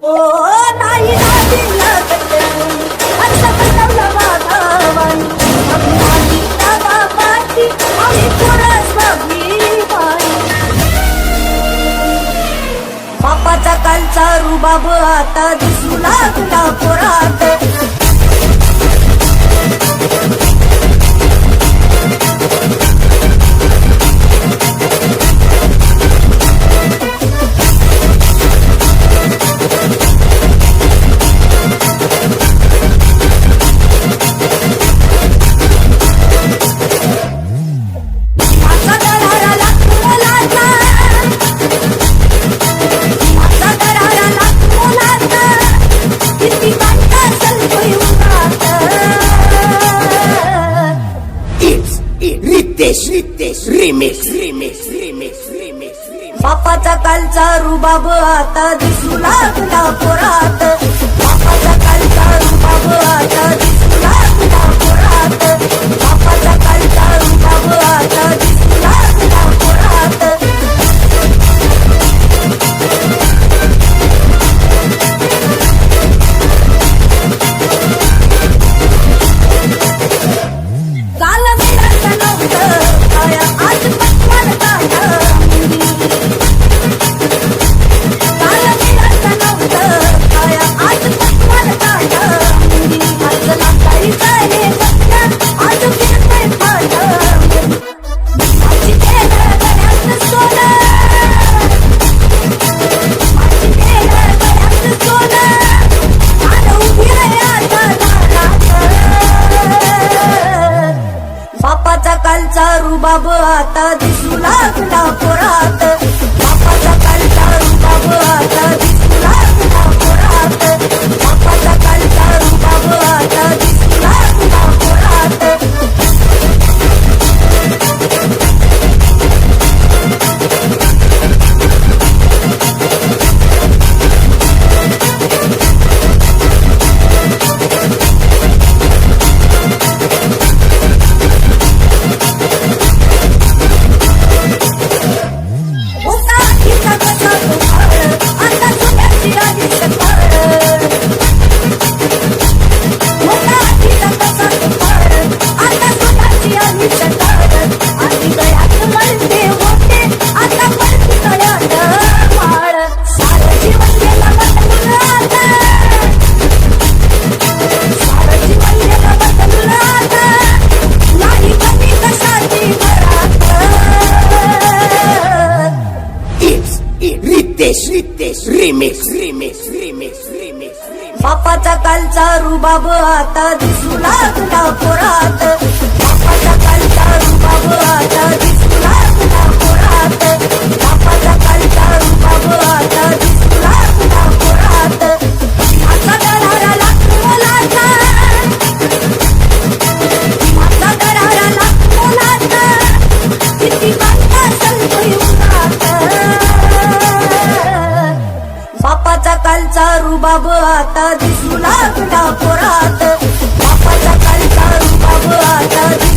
ओ नाही दिला कटून असं बनवलं वादावानी अभिमानी दादा पाठी आणि पुरस अभिमानी बापाचा कालचा रुबाब आता दिसू लागला पोरात बापाचा कालचा रुबाब आता दिसू लागला पोरात बापाचा कालचा रुबाब आता दिसू लागला पोरात बापाचा कालचा रुबाब आता दिसू लागला पोरात काल मिळत नव्हतं काया आज पटकन बापाचा कालचा रुबाब आता दिसू लागला पोरात बापाचा कालचा रुबाब आता दिसू लागला पोरात बापाचा कालचा रुबाब आता दिसू लागला पोरात बापाचा कालचा रुबाब आता दिसू लागला पोरात बापाचा कालचा रुबाब आता दिसू लागला पोरात बापाचा कालचा रुबाब आता दिसू लागला पोरात माझा दरारा लागतो लाटा माझा दरारा लागतो लाटा किती बांधा सलतोय उन्हात बापाचा कालचा रुबाब आता दिसू लागला पोरात बापाचा कालचा रुबाब आता